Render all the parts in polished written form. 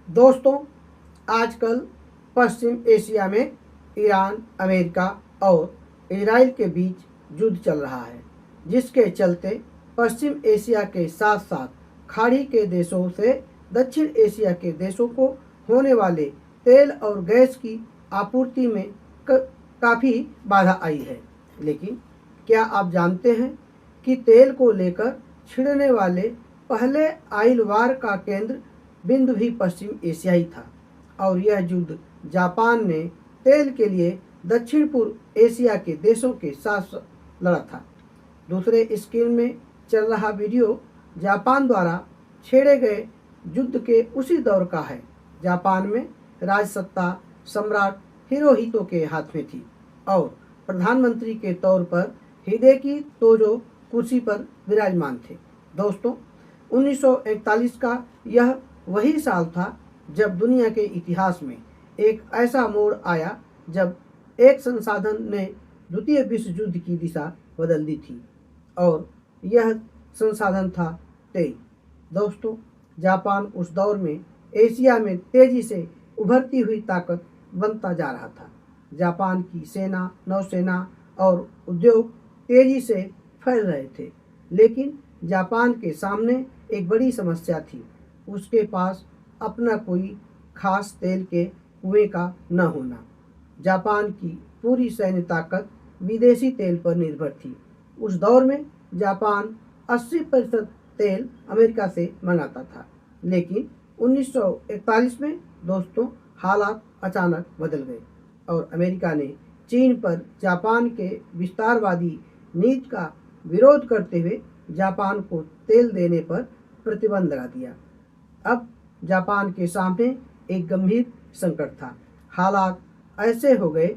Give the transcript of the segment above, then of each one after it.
दोस्तों, आजकल पश्चिम एशिया में ईरान, अमेरिका और इजराइल के बीच युद्ध चल रहा है, जिसके चलते पश्चिम एशिया के साथ साथ खाड़ी के देशों से दक्षिण एशिया के देशों को होने वाले तेल और गैस की आपूर्ति में काफ़ी बाधा आई है। लेकिन क्या आप जानते हैं कि तेल को लेकर छिड़ने वाले पहले आइल वार का केंद्र बिंदु भी पश्चिम एशिया ही था और यह युद्ध जापान ने तेल के लिए दक्षिण पूर्व एशिया के देशों के साथ लड़ा था। दूसरे स्क्रीन में चल रहा वीडियो जापान द्वारा छेड़े गए युद्ध के उसी दौर का है। जापान में राजसत्ता सम्राट हिरोहितो के हाथ में थी और प्रधानमंत्री के तौर पर हिदेकी तोजो कुर्सी पर विराजमान थे। दोस्तों, 1941 का यह वही साल था जब दुनिया के इतिहास में एक ऐसा मोड़ आया जब एक संसाधन ने द्वितीय विश्व युद्ध की दिशा बदल दी थी और यह संसाधन था तेल। दोस्तों, जापान उस दौर में एशिया में तेजी से उभरती हुई ताकत बनता जा रहा था। जापान की सेना, नौसेना और उद्योग तेजी से फैल रहे थे, लेकिन जापान के सामने एक बड़ी समस्या थी। उसके पास अपना कोई खास तेल के कुएं का न होना। जापान की पूरी सैन्य ताकत विदेशी तेल पर निर्भर थी। उस दौर में जापान 80% तेल अमेरिका से मंगाता था, लेकिन 1941 में दोस्तों हालात अचानक बदल गए और अमेरिका ने चीन पर जापान के विस्तारवादी नीति का विरोध करते हुए जापान को तेल देने पर प्रतिबंध लगा दिया। अब जापान के सामने एक गंभीर संकट था। हालात ऐसे हो गए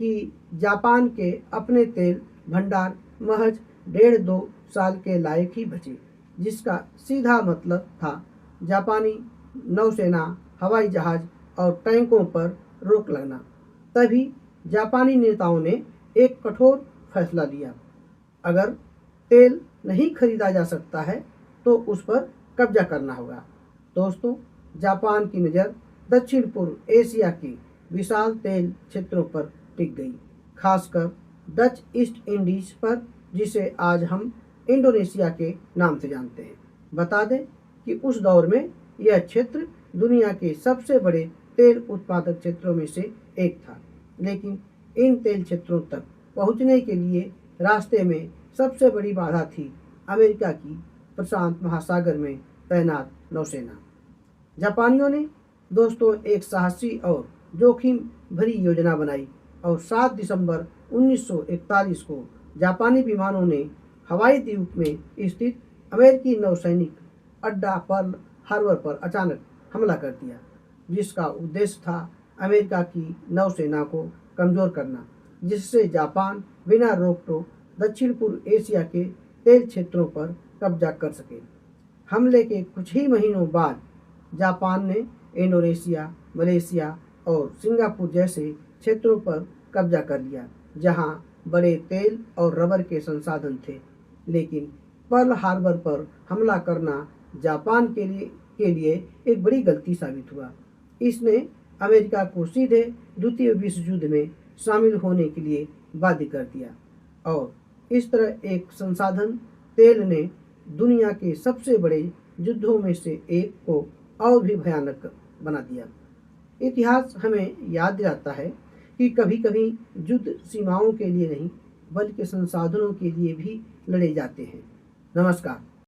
कि जापान के अपने तेल भंडार महज 1.5-2 साल के लायक ही बचे, जिसका सीधा मतलब था जापानी नौसेना, हवाई जहाज और टैंकों पर रोक लगना। तभी जापानी नेताओं ने एक कठोर फैसला लिया। अगर तेल नहीं खरीदा जा सकता है तो उस पर कब्जा करना होगा। दोस्तों, जापान की नज़र दक्षिण पूर्व एशिया के विशाल तेल क्षेत्रों पर टिक गई, खासकर डच ईस्ट इंडीज पर, जिसे आज हम इंडोनेशिया के नाम से जानते हैं। बता दें कि उस दौर में यह क्षेत्र दुनिया के सबसे बड़े तेल उत्पादक क्षेत्रों में से एक था, लेकिन इन तेल क्षेत्रों तक पहुंचने के लिए रास्ते में सबसे बड़ी बाधा थी अमेरिका की प्रशांत महासागर में तैनात नौसेना। जापानियों ने दोस्तों एक साहसी और जोखिम भरी योजना बनाई और 7 दिसंबर 1941 को जापानी विमानों ने हवाई द्वीप में स्थित अमेरिकी नौसैनिक अड्डा पर्ल हार्बर पर अचानक हमला कर दिया, जिसका उद्देश्य था अमेरिका की नौसेना को कमज़ोर करना, जिससे जापान बिना रोक टोक दक्षिण पूर्व एशिया के तेल क्षेत्रों पर कब्जा कर सके। हमले के कुछ ही महीनों बाद जापान ने इंडोनेशिया, मलेशिया और सिंगापुर जैसे क्षेत्रों पर कब्जा कर लिया, जहां बड़े तेल और रबर के संसाधन थे। लेकिन पर्ल हार्बर पर हमला करना जापान के लिए एक बड़ी गलती साबित हुआ। इसने अमेरिका को सीधे द्वितीय विश्व युद्ध में शामिल होने के लिए बाध्य कर दिया और इस तरह एक संसाधन तेल ने दुनिया के सबसे बड़े युद्धों में से एक को और भी भयानक बना दिया। इतिहास हमें याद दिलाता है कि कभी कभी युद्ध सीमाओं के लिए नहीं, बल्कि संसाधनों के लिए भी लड़े जाते हैं। नमस्कार।